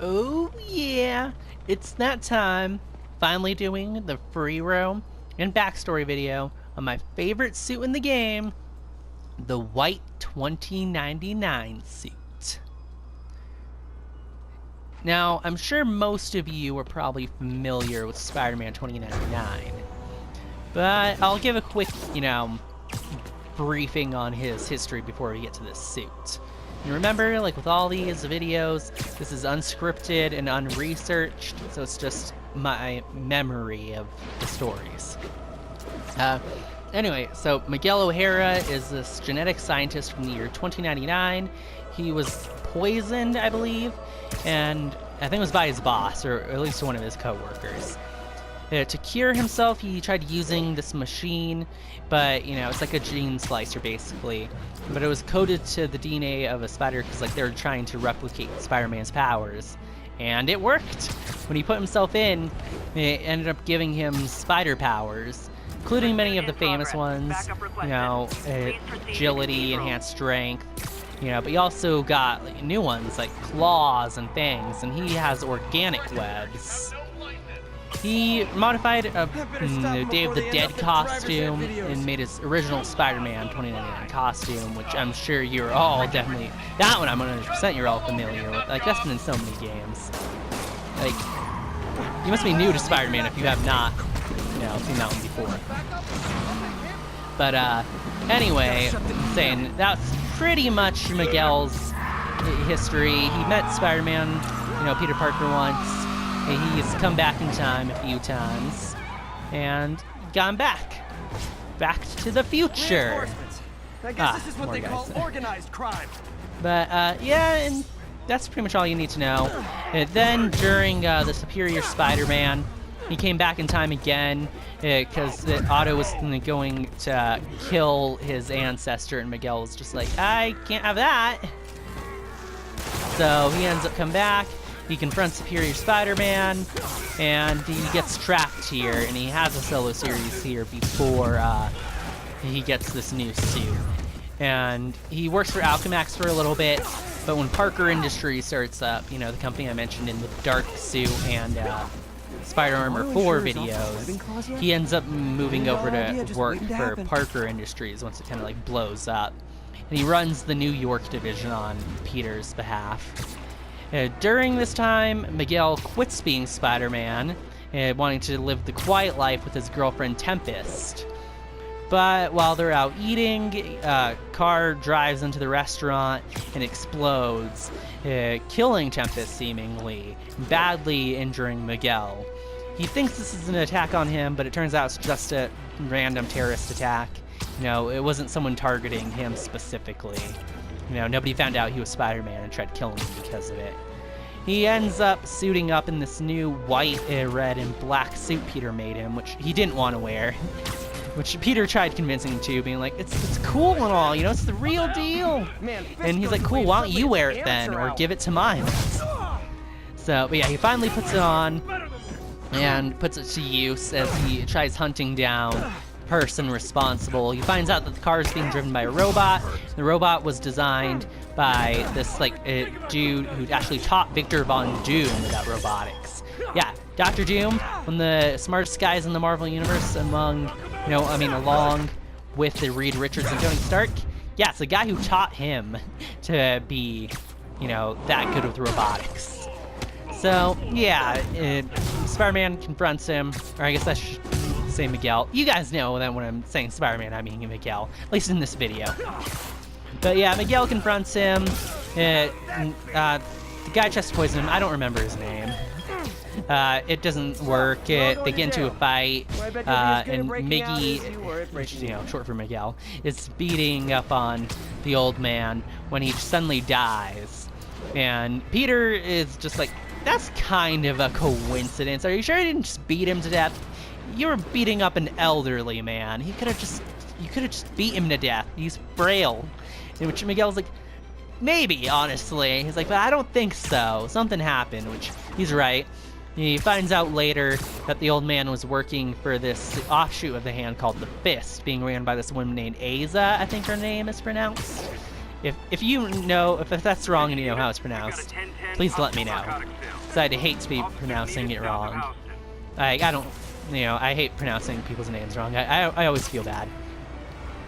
Oh yeah, it's that time. Finally doing the free roam and backstory video on my favorite suit in the game, the white 2099 suit. Now, I'm sure most of you are probably familiar with Spider-Man 2099, but I'll give a quick, briefing on his history before we get to this suit. You remember, like with all these videos, this is unscripted and unresearched, so it's just my memory of the stories. Anyway, so Miguel O'Hara is this genetic scientist from the year 2099. He was poisoned, I believe, and I think it was by his boss, or at least one of his co-workers. To cure himself, he tried using this machine, but, it's like a gene slicer, basically. But it was coded to the DNA of a spider, because, they were trying to replicate Spider-Man's powers. And it worked! When he put himself in, it ended up giving him spider powers, including many of the famous ones, agility, enhanced strength, but he also got new ones, like claws and fangs, and he has organic webs. He modified a Day of the Dead costume and made his original Spider-Man 2099 costume, which I'm sure you're all definitely... That one I'm 100% you're all familiar with. That's been in so many games. You must be new to Spider-Man if you have not, seen that one before. But, anyway, I'm saying that's pretty much Miguel's history. He met Spider-Man, Peter Parker once. He's come back in time a few times, and gone back to the future. I guess this is what they call organized crime. But yeah, and that's pretty much all you need to know. Then during the Superior Spider-Man, he came back in time again because Otto was going to kill his ancestor, and Miguel was just like, I can't have that. So he ends up coming back. He confronts Superior Spider-Man, and he gets trapped here, and he has a solo series here before he gets this new suit. And he works for Alchemax for a little bit, but when Parker Industries starts up, the company I mentioned in the Dark Suit and Spider Armor 4 videos, he ends up moving over to work for Parker Industries once it kind of blows up. And he runs the New York division on Peter's behalf. During this time, Miguel quits being Spider-Man, wanting to live the quiet life with his girlfriend Tempest. But while they're out eating, a car drives into the restaurant and explodes, killing Tempest seemingly, badly injuring Miguel. He thinks this is an attack on him, but it turns out it's just a random terrorist attack. It wasn't someone targeting him specifically. Nobody found out he was Spider-Man and tried killing him because of it. He ends up suiting up in this new white, red, and black suit Peter made him, which he didn't want to wear. Which Peter tried convincing him to, being like, it's cool and all, it's the real deal. And he's like, cool, why don't you wear it then, or give it to mine. So, but yeah, he finally puts it on and puts it to use as he tries hunting down person responsible. He finds out that the car is being driven by a robot. The robot was designed by this dude who actually taught Victor Von Doom about robotics. Yeah, Dr. Doom, one of the smartest guys in the Marvel Universe along with the Reed Richards and Tony Stark. Yeah, it's the guy who taught him to be, that good with robotics. So, yeah, Spider-Man confronts him, or I guess I should say Miguel. You guys know that when I'm saying Spider-Man, I mean Miguel, at least in this video. But yeah, Miguel confronts him. The guy tries to poison him. I don't remember his name. It doesn't work. They get into a fight, and Miggy, which is, short for Miguel, is beating up on the old man when he suddenly dies. And Peter is just like, that's kind of a coincidence. Are you sure he didn't just beat him to death? You were beating up an elderly man. You could have just beat him to death. He's frail. In which Miguel's like, maybe, honestly. He's like, but I don't think so. Something happened, which he's right. He finds out later that the old man was working for this offshoot of the Hand called the Fist, being ran by this woman named Aza, I think her name is pronounced. If you know, if that's wrong and you know how it's pronounced, please let me know. Because I'd hate to be pronouncing it wrong. I don't, I hate pronouncing people's names wrong. I always feel bad.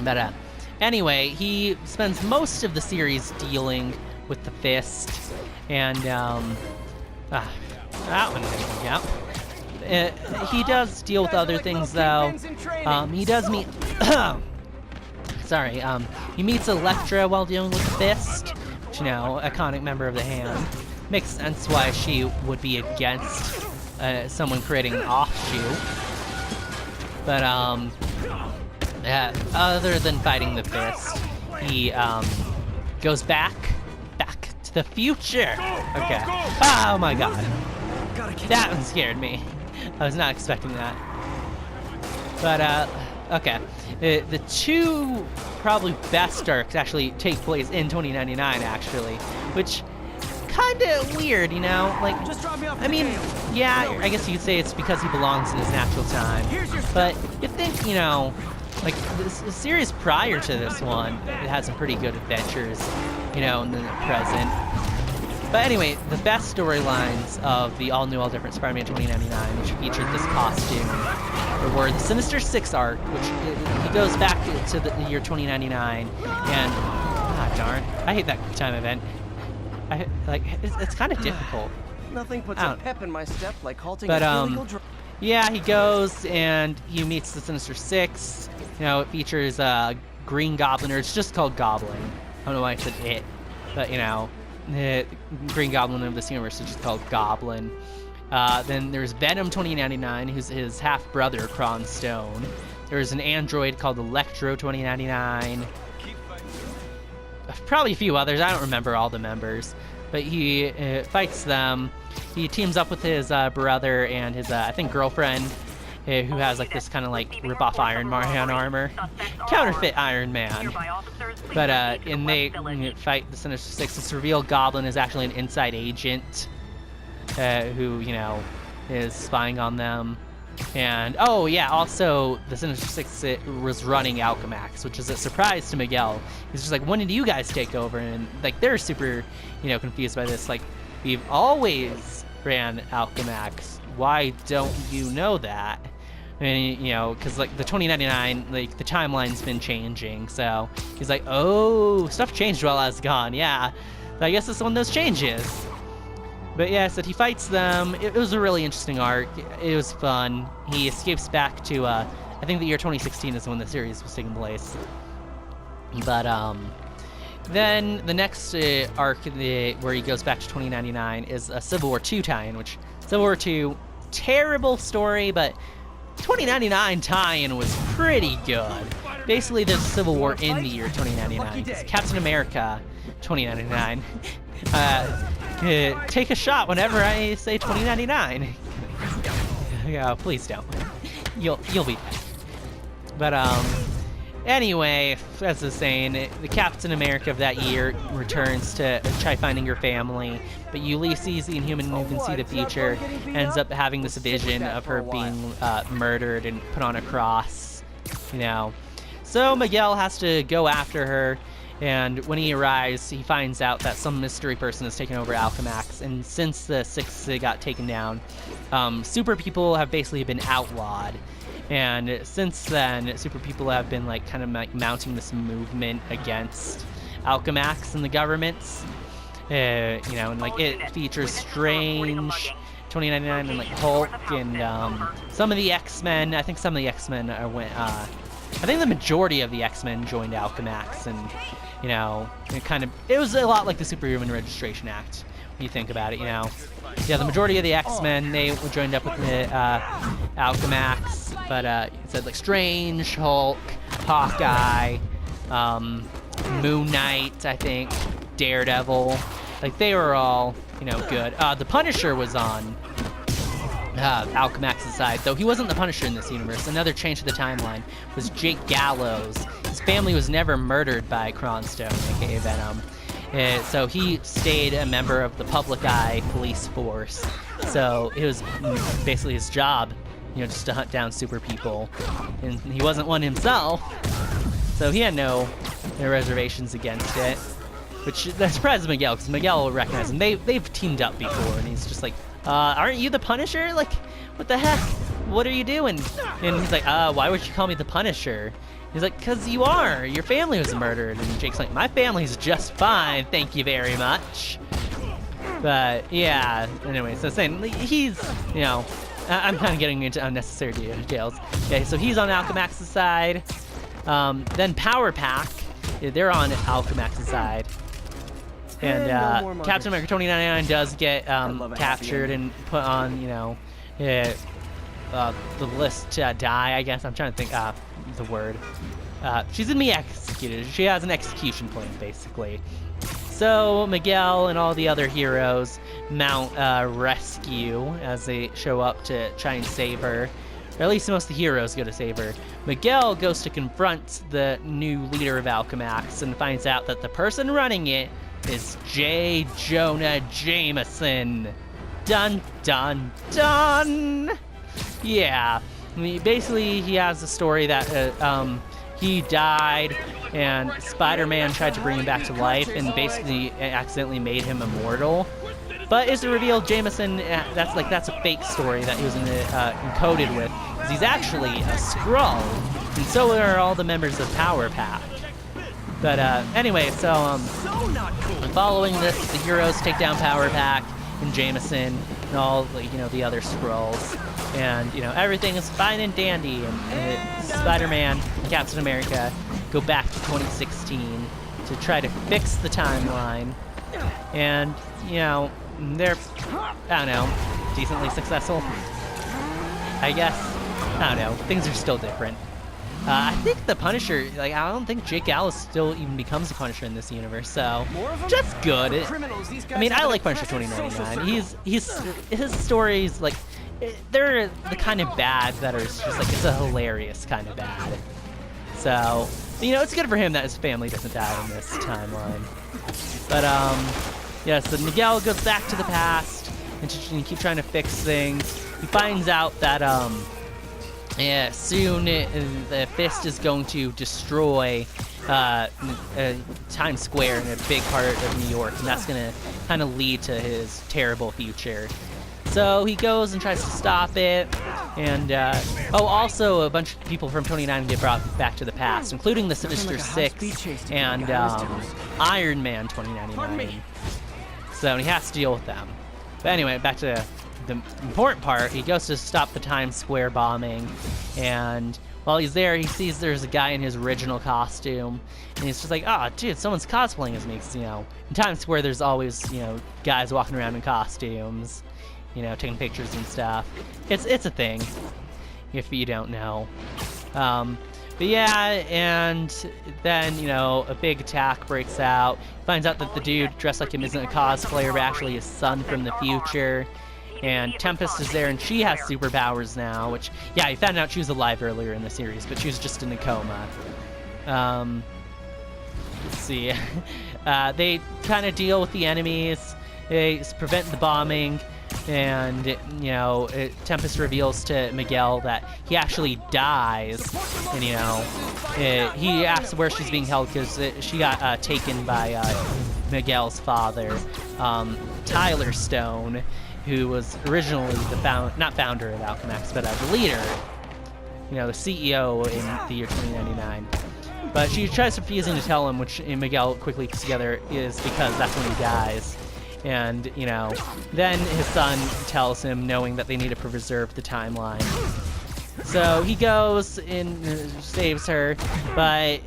But anyway, he spends most of the series dealing with the fist, and that one didn't count. He does deal with other things though. He does meet. Sorry. He meets Elektra while dealing with the fist, which, iconic member of the Hand. Makes sense why she would be against someone creating an offshoot. But other than fighting the fist, he goes back to the future. Okay. Oh my god. That one scared me. I was not expecting that. But okay. The two probably best arcs actually take place in 2099 actually, which kind of weird, like, Just drop me off I mean, jail. yeah, I guess you could say it's because he belongs in his natural time, but you'd think, like, the series prior to this one, it had some pretty good adventures, in the present. But anyway, the best storylines of the all-new, all-different Spider-Man 2099, which featured this costume, were the Sinister Six arc, which he goes back to the year 2099, and darn, I hate that time event. It's kind of difficult. Nothing puts I a don't- pep in my step like halting But, an illegal drug. Yeah, he goes and he meets the Sinister Six. It features Green Goblin, or it's just called Goblin. I don't know why I said it, but the Green Goblin of this universe is just called Goblin. Then there's Venom 2099, who's his half-brother, Kron Stone. There's an android called Electro 2099. Probably a few others. I don't remember all the members. But he fights them. He teams up with his brother and his, I think, girlfriend, who has like this kind of like rip-off Iron Man armor. Counterfeit Iron Man. But and they fight the Sinister Six. It's revealed Goblin is actually an inside agent who, is spying on them. And, oh yeah, also the Sinister Six was running Alchemax, which is a surprise to Miguel. He's just like, when did you guys take over? And like, they're super, confused by this. Like, we've always ran Alchemax. Why don't you know that? And, because like the 2099, like the timeline's been changing. So he's like, oh, stuff changed while I was gone. Yeah, I guess it's one of those changes. But yeah, so he fights them. It was a really interesting arc. It was fun. He escapes back to, I think the year 2016 is when the series was taking place. But then the next arc where he goes back to 2099 is a Civil War II tie-in, which Civil War II, terrible story, but 2099 tie-in was pretty good. Basically, there's Civil War in the year 2099. 'Cause Captain America 2099. Take a shot whenever I say 2099. Yeah, please don't. You'll be dead. But anyway, as I was saying, the Captain America of that year returns to try finding her family, but Ulysses, the Inhuman who can see the future, ends up having this vision of her being murdered and put on a cross. So Miguel has to go after her. And when he arrives, he finds out that some mystery person has taken over Alchemax. And since the Six got taken down, super people have basically been outlawed. And since then, super people have been like kind of like mounting this movement against Alchemax and the governments. And like it features Strange, 2099, and like Hulk, and some of the X-Men. I think some of the X-Men went. I think the majority of the X-Men joined Alchemax, and it was a lot like the Superhuman Registration Act when you think about it. Yeah, the majority of the X-Men, they joined up with the Alchemax, but it said like Strange, Hulk, Hawkeye, Moon Knight, I think, Daredevil, like they were all good. The Punisher was on Alchemax's side, though he wasn't the Punisher in this universe. Another change to the timeline was Jake Gallows. His family was never murdered by Kronstone, aka Venom. So he stayed a member of the Public Eye police force. So it was basically his job, just to hunt down super people. And he wasn't one himself, so he had no reservations against it. which that surprises Miguel because Miguel will recognize him. They've teamed up before, and he's just like, aren't you the Punisher? Like, what the heck? What are you doing? And he's like, why would you call me the Punisher? He's like, because you are. Your family was murdered. And Jake's like, my family's just fine, thank you very much. But yeah, anyway, so saying he's, you know, I'm kind of getting into unnecessary details. Okay, so he's on Alchemax's side. Then Power Pack, they're on Alchemax's side. And no more Captain America 2099 does get love a happy captured and put on, you know, the list to die, I guess. I'm trying to think the word. She's gonna be executed. She has an execution plan, basically. So Miguel and all the other heroes mount rescue as they show up to try and save her. Or at least most of the heroes go to save her. Miguel goes to confront the new leader of Alchemax and finds out that the person running it is J. Jonah Jameson. Dun dun dun! Yeah, I mean, basically he has a story that he died and Spider-Man tried to bring him back to life and basically accidentally made him immortal. But it's revealed Jameson, that's a fake story that he was encoded with. 'Cause he's actually a Skrull, and so are all the members of Power Pack. But anyway, so following this, the heroes take down Power Pack and Jameson and all, you know, the other Skrulls, and you know everything is fine and dandy. And Spider-Man, Captain America go back to 2016 to try to fix the timeline, and you know they're, I don't know, decently successful, I guess. I don't know. Things are still different. I think the Punisher, like, I don't think Jake Gallus still even becomes a Punisher in this universe, so just good. I mean, I like Punisher 2099. His stories, like, they're the kind of bad that are just like, it's a hilarious kind of bad. So, you know, it's good for him that his family doesn't die in this timeline. But yeah, so Miguel goes back to the past and to keep trying to fix things. He finds out that yeah, soon the Fist is going to destroy Times Square in a big part of New York, and that's going to kind of lead to his terrible future. So he goes and tries to stop it, and also a bunch of people from 29 get brought back to the past, including the Sinister Six and Iron Man 2099. So he has to deal with them. But anyway, back to the important part. He goes to stop the Times Square bombing, and while he's there, he sees there's a guy in his original costume, and he's just like, oh, dude, someone's cosplaying as me. 'Cause, you know, in Times Square, there's always, you know, guys walking around in costumes, you know, taking pictures and stuff. It's a thing, if you don't know. But yeah, and then, you know, a big attack breaks out. Finds out that the dude dressed like him isn't a cosplayer, but actually his son from the future. And Tempest is there, and she has superpowers now, which, yeah, he found out she was alive earlier in the series, but she was just in a coma. Let's see. They kind of deal with the enemies. They prevent the bombing, and, you know, Tempest reveals to Miguel that he actually dies, and, you know, he asks where she's being held because she got taken by Miguel's father, Tyler Stone, who was originally the not founder of Alchemax, but the leader, you know, the CEO in the year 2099. But she tries refusing to tell him, which Miguel quickly puts together is because that's when he dies. And, you know, then his son tells him, knowing that they need to preserve the timeline. So he goes and saves her, but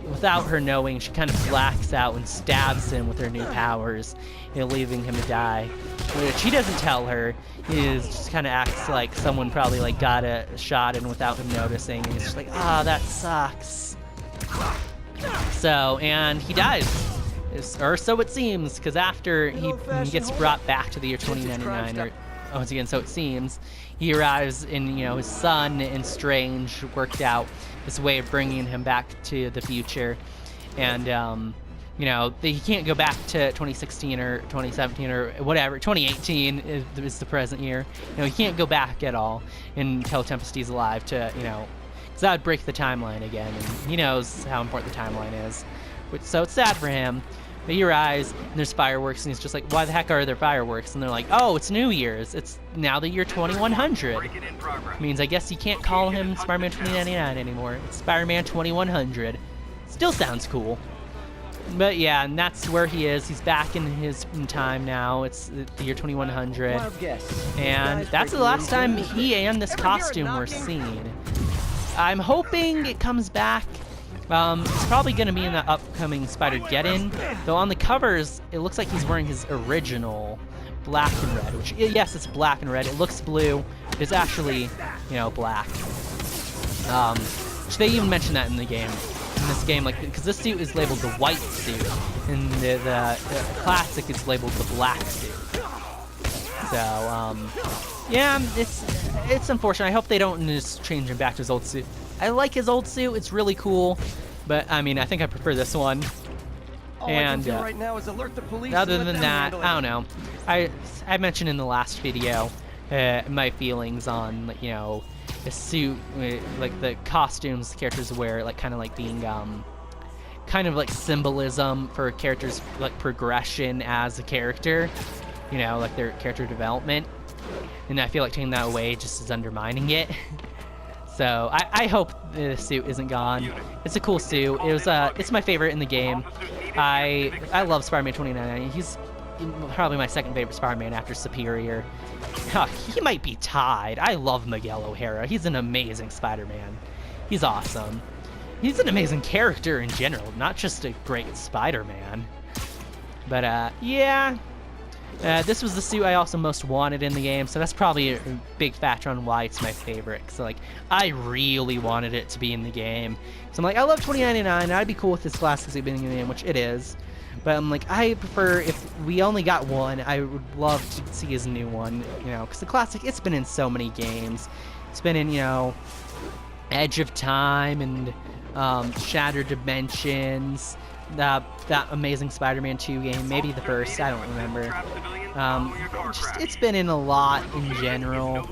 without her knowing, she kind of blacks out and stabs him with her new powers, you know, leaving him to die. Which he doesn't tell her. He just kind of acts like someone probably like got a shot in without him noticing, and he's just like, ah, that sucks. So, and he dies. Or so it seems, because after he gets brought back to the year 2099, or once again, so it seems, he arrives and, you know, his son and Strange worked out this way of bringing him back to the future. And, you know, he can't go back to 2016 or 2017 or whatever. 2018 is the present year. You know, he can't go back at all and tell Tempesty's alive to, you know, because that would break the timeline again. And he knows how important the timeline is. So it's sad for him. But he arrives, and there's fireworks, and he's just like, why the heck are there fireworks? And they're like, oh, it's New Year's. It's now the year 2100. Means I guess you can't call him Spider-Man 2099 anymore. It's Spider-Man 2100. Still sounds cool. But yeah, and that's where he is. He's back in his time now. It's the year 2100. Wild guess. And that's the last time he and this costume were seen. I'm hoping it comes back. It's probably going to be in the upcoming Spider-Geddon, though on the covers, it looks like he's wearing his original black and red, which, yes, it's black and red. It looks blue. It's actually, you know, black. Which they even mentioned that in the game. In this game, like, because this suit is labeled the white suit, and the classic is labeled the black suit. So, yeah, it's unfortunate. I hope they don't just change him back to his old suit. I like his old suit. It's really cool, but I mean, I think I prefer this one. All And I can do right now is alert the police. other and let than them that, handle it. I don't know. I mentioned in the last video my feelings on, you know, the suit, like the costumes the characters wear, like kind of like being kind of like symbolism for a character's like progression as a character, you know, like their character development. And I feel like taking that away just is undermining it. So I hope the suit isn't gone. It's a cool suit. It's my favorite in the game. I love Spider-Man 2099. He's probably my second favorite Spider-Man after Superior. He might be tied. I love Miguel O'Hara. He's an amazing Spider-Man. He's awesome. He's an amazing character in general, not just a great Spider-Man. But yeah. This was the suit I also most wanted in the game, so that's probably a big factor on why it's my favorite. So like, I really wanted it to be in the game. So I'm like, I love 2099, and I'd be cool with this classic suit being in the game, which it is. But I'm like, I prefer, if we only got one, I would love to see his new one, you know, because the classic, it's been in so many games. It's been in, you know, Edge of Time and Shattered Dimensions, that amazing Spider-Man 2 game, maybe the first, I don't remember. It's been in a lot in general.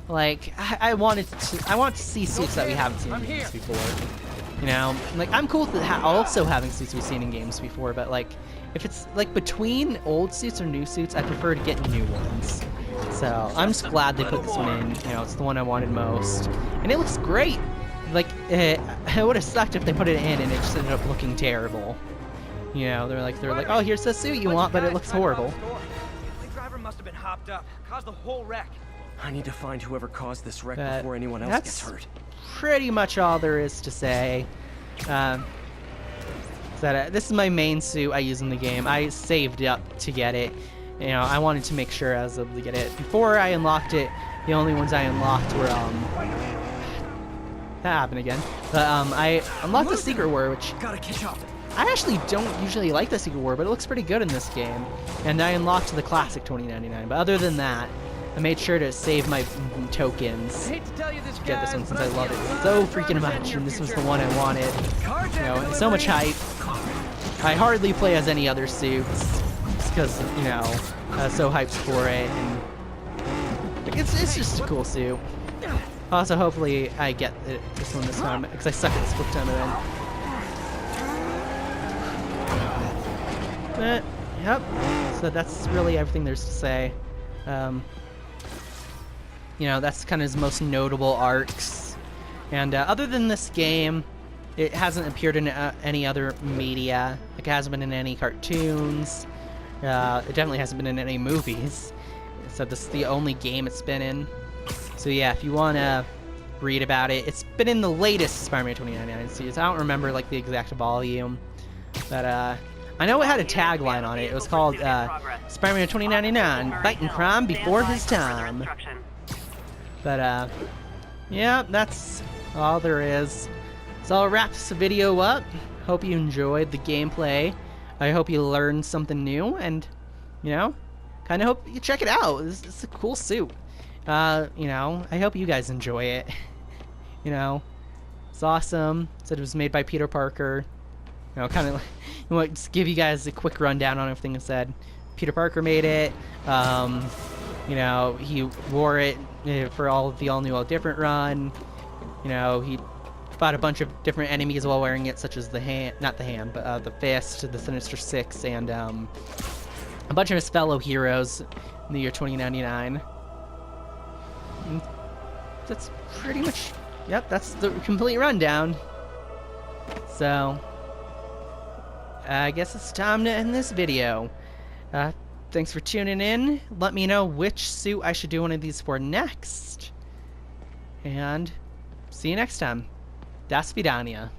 Like, I want to see suits that we haven't seen in games before. You know, like, I'm cool with also having suits we've seen in games before, but like, if it's like between old suits or new suits, I prefer to get new ones. So I'm just glad they put this one in. You know, it's the one I wanted most, and it looks great. Like, it would have sucked if they put it in and it just ended up looking terrible. You know, they're like, oh, here's the suit you want, but it looks horrible. The driver must have been hopped up, caused the whole wreck. I need to find whoever caused this wreck But before anyone else that's gets hurt. pretty much all there is to say. This is my main suit I use in the game. I saved up to get it. You know, I wanted to make sure I was able to get it. Before I unlocked it, the only ones I unlocked were, that happened again. But, I unlocked the Secret War, which Gotta catch up. I actually don't usually like the Secret War, but it looks pretty good in this game. And I unlocked the classic 2099. But other than that, I made sure to save my tokens. Hate to tell you this, Get this guys, one since but I love it so freaking much, and this was the one I wanted. You know, and so much hype. I hardly play as any other suits, because, you know, I was so hyped for it, and like, it's just a cool suit. Also, hopefully I get this one this time, because I suck at this quick time event. But, yep, so that's really everything there's to say. You know, that's kind of his most notable arcs. And other than this game, it hasn't appeared in any other media. Like, it hasn't been in any cartoons. It definitely hasn't been in any movies. So this is the only game it's been in. So yeah, if you want to read about it, it's been in the latest Spider-Man 2099 series. I don't remember, like, the exact volume. But, I know it had a tagline on it. It was called, Spider-Man 2099, Fighting Crime Before His Time. But, yeah, that's all there is. So I'll wrap this video up. Hope you enjoyed the gameplay. I hope you learned something new, and, you know, kind of hope you check it out. It's a cool suit. You know, I hope you guys enjoy it. You know, it's awesome. Said it was made by Peter Parker. You know, kind of, you know, just give you guys a quick rundown on everything I said. Peter Parker made it. You know, he wore it for all of the all-new, all-different run. You know, he fought a bunch of different enemies while wearing it, such as the hand, not the hand, but the fist, the Sinister Six, and a bunch of his fellow heroes in the year 2099. And that's pretty much, yep, that's the complete rundown. So, I guess it's time to end this video. Thanks for tuning in. Let me know which suit I should do one of these for next. And see you next time. Das Vidania.